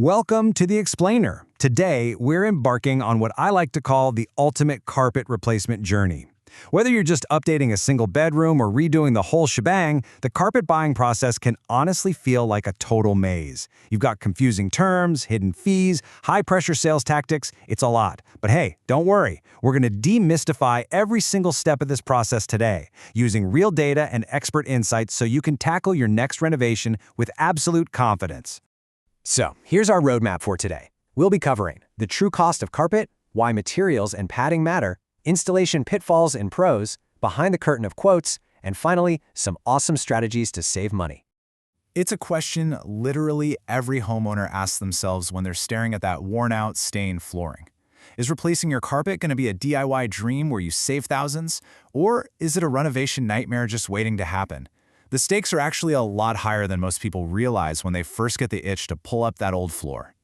Welcome to The Explainer. Today, we're embarking on what I like to call the ultimate carpet replacement journey. Whether you're just updating a single bedroom or redoing the whole shebang, the carpet buying process can honestly feel like a total maze. You've got confusing terms, hidden fees, high-pressure sales tactics. It's a lot. But hey, don't worry. We're going to demystify every single step of this process today, using real data and expert insights so you can tackle your next renovation with absolute confidence. So, here's our roadmap for today. We'll be covering the true cost of carpet, why materials and padding matter, installation pitfalls and pros, behind the curtain of quotes, and finally, some awesome strategies to save money. It's a question literally every homeowner asks themselves when they're staring at that worn-out, stained flooring. Is replacing your carpet going to be a DIY dream where you save thousands, or is it a renovation nightmare just waiting to happen? The stakes are actually a lot higher than most people realize when they first get the itch to pull up that old floor.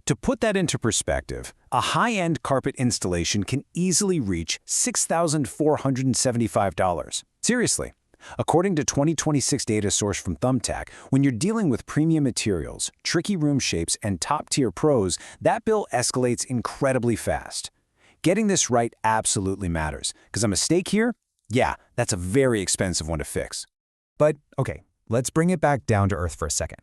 To put that into perspective, a high-end carpet installation can easily reach $6,475. Seriously. According to 2026 data sourced from Thumbtack, when you're dealing with premium materials, tricky room shapes, and top-tier pros, that bill escalates incredibly fast. Getting this right absolutely matters, because a mistake here? Yeah, that's a very expensive one to fix. But, okay, let's bring it back down to earth for a second.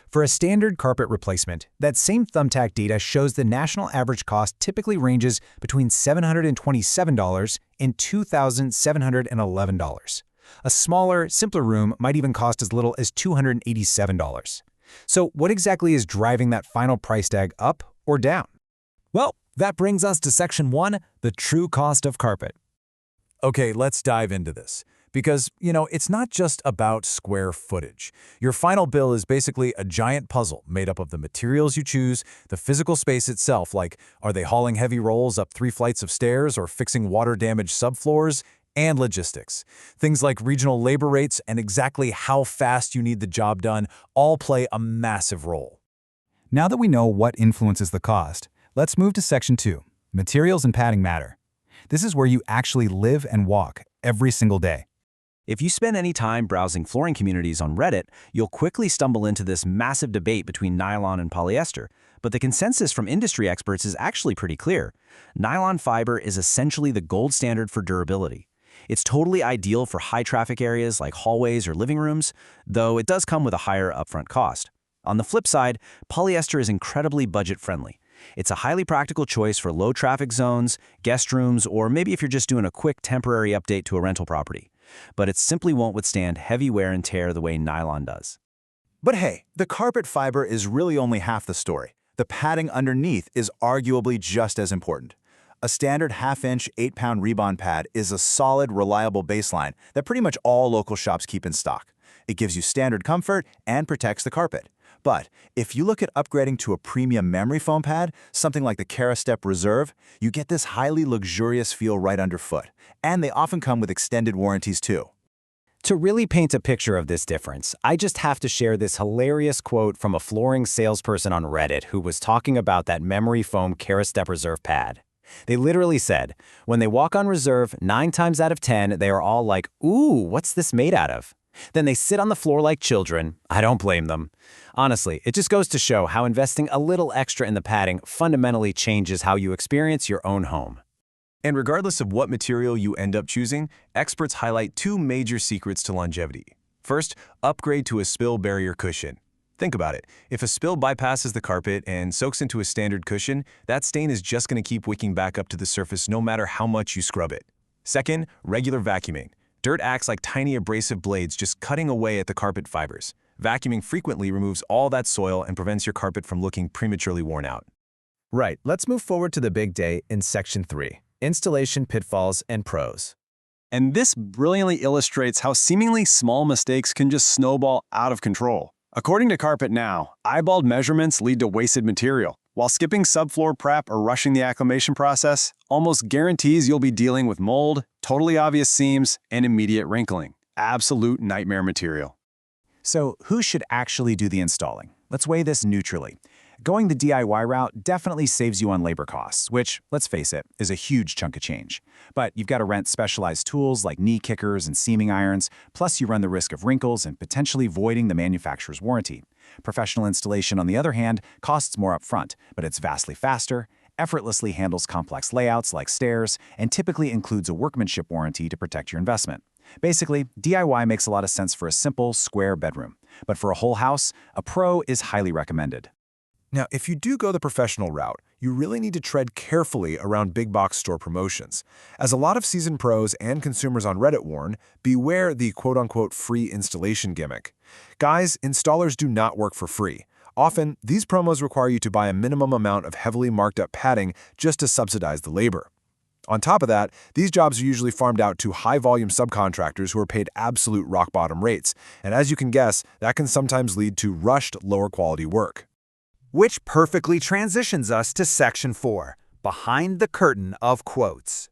For a standard carpet replacement, that same Thumbtack data shows the national average cost typically ranges between $727 and $2,711. A smaller, simpler room might even cost as little as $287. So what exactly is driving that final price tag up or down? Well, that brings us to Section 1, the true cost of carpet. Okay, let's dive into this. Because, it's not just about square footage. Your final bill is basically a giant puzzle made up of the materials you choose, the physical space itself, like are they hauling heavy rolls up 3 flights of stairs or fixing water-damaged subfloors, and logistics. Things like regional labor rates and exactly how fast you need the job done all play a massive role. Now that we know what influences the cost, let's move to Section 2, materials and padding matter. This is where you actually live and walk every single day. If you spend any time browsing flooring communities on Reddit, you'll quickly stumble into this massive debate between nylon and polyester. But the consensus from industry experts is actually pretty clear. Nylon fiber is essentially the gold standard for durability. It's totally ideal for high-traffic areas like hallways or living rooms, though it does come with a higher upfront cost. On the flip side, polyester is incredibly budget-friendly. It's a highly practical choice for low-traffic zones, guest rooms, or maybe if you're just doing a quick temporary update to a rental property. But it simply won't withstand heavy wear and tear the way nylon does. But hey, the carpet fiber is really only half the story. The padding underneath is arguably just as important. A standard half-inch, 8-pound Rebond pad is a solid, reliable baseline that pretty much all local shops keep in stock. It gives you standard comfort and protects the carpet. But if you look at upgrading to a premium memory foam pad, something like the Step Reserve, you get this highly luxurious feel right underfoot. And they often come with extended warranties too. To really paint a picture of this difference, I just have to share this hilarious quote from a flooring salesperson on Reddit who was talking about that memory foam Step Reserve pad. They literally said, when they walk on Reserve, 9 times out of 10, they are all like, ooh, what's this made out of? Then they sit on the floor like children. I don't blame them. Honestly, it just goes to show how investing a little extra in the padding fundamentally changes how you experience your own home. And regardless of what material you end up choosing, experts highlight 2 major secrets to longevity. First, upgrade to a spill barrier cushion. Think about it. If a spill bypasses the carpet and soaks into a standard cushion, that stain is just going to keep wicking back up to the surface no matter how much you scrub it. Second, regular vacuuming. Dirt acts like tiny abrasive blades just cutting away at the carpet fibers. Vacuuming frequently removes all that soil and prevents your carpet from looking prematurely worn out. Right, let's move forward to the big day in Section 3, installation pitfalls and pros. And this brilliantly illustrates how seemingly small mistakes can just snowball out of control. According to Carpet Now, eyeballed measurements lead to wasted material, while skipping subfloor prep or rushing the acclimation process almost guarantees you'll be dealing with mold, totally obvious seams, and immediate wrinkling. Absolute nightmare material. So who should actually do the installing? Let's weigh this neutrally. Going the DIY route definitely saves you on labor costs, which, let's face it, is a huge chunk of change. But you've got to rent specialized tools like knee kickers and seaming irons, plus you run the risk of wrinkles and potentially voiding the manufacturer's warranty. Professional installation, on the other hand, costs more upfront, but it's vastly faster, effortlessly handles complex layouts like stairs, and typically includes a workmanship warranty to protect your investment. Basically, DIY makes a lot of sense for a simple, square bedroom. But for a whole house, a pro is highly recommended. Now, if you do go the professional route, you really need to tread carefully around big box store promotions. As a lot of seasoned pros and consumers on Reddit warn, beware the quote-unquote free installation gimmick. Guys, installers do not work for free. Often, these promos require you to buy a minimum amount of heavily marked up padding just to subsidize the labor. On top of that, these jobs are usually farmed out to high-volume subcontractors who are paid absolute rock-bottom rates, and as you can guess, that can sometimes lead to rushed, lower-quality work. Which perfectly transitions us to Section 4, Behind the Curtain of Quotes.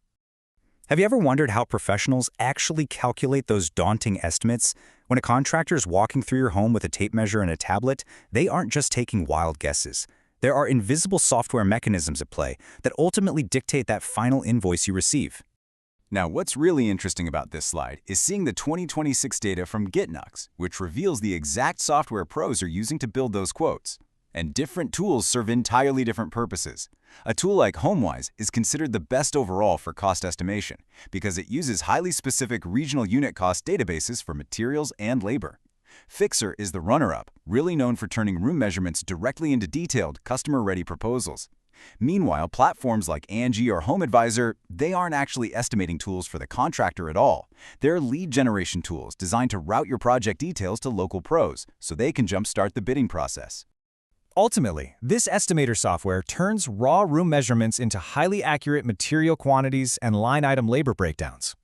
Have you ever wondered how professionals actually calculate those daunting estimates? When a contractor's walking through your home with a tape measure and a tablet, they aren't just taking wild guesses. There are invisible software mechanisms at play that ultimately dictate that final invoice you receive. Now, what's really interesting about this slide is seeing the 2026 data from GitNux, which reveals the exact software pros are using to build those quotes. And different tools serve entirely different purposes. A tool like HomeWise is considered the best overall for cost estimation because it uses highly specific regional unit cost databases for materials and labor. Fixer is the runner-up, really known for turning room measurements directly into detailed, customer-ready proposals. Meanwhile, platforms like Angie or HomeAdvisor, they aren't actually estimating tools for the contractor at all. They're lead generation tools designed to route your project details to local pros so they can jumpstart the bidding process. Ultimately, this estimator software turns raw room measurements into highly accurate material quantities and line item labor breakdowns.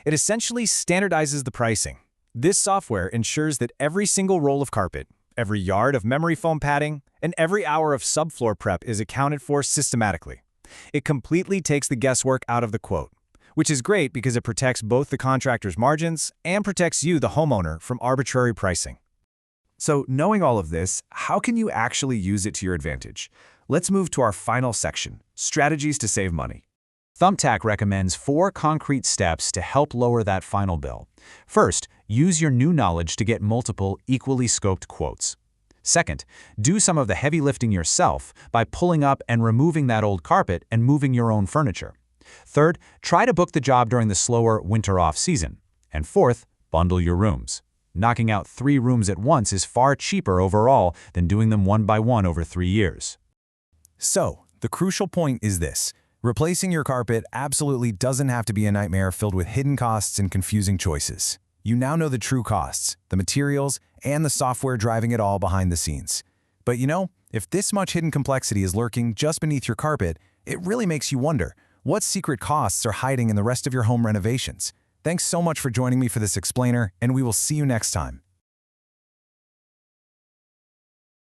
It essentially standardizes the pricing. This software ensures that every single roll of carpet, every yard of memory foam padding, and every hour of subfloor prep is accounted for systematically. It completely takes the guesswork out of the quote, which is great because it protects both the contractor's margins and protects you, the homeowner, from arbitrary pricing. So, knowing all of this, how can you actually use it to your advantage? Let's move to our final section, strategies to save money. Thumbtack recommends 4 concrete steps to help lower that final bill. First, use your new knowledge to get multiple, equally scoped quotes. Second, do some of the heavy lifting yourself by pulling up and removing that old carpet and moving your own furniture. Third, try to book the job during the slower winter off-season. And fourth, bundle your rooms. Knocking out 3 rooms at once is far cheaper overall than doing them one by one over 3 years. So, the crucial point is this. Replacing your carpet absolutely doesn't have to be a nightmare filled with hidden costs and confusing choices. You now know the true costs, the materials, and the software driving it all behind the scenes. But you know, if this much hidden complexity is lurking just beneath your carpet, it really makes you wonder, what secret costs are hiding in the rest of your home renovations? Thanks so much for joining me for this explainer, and we will see you next time.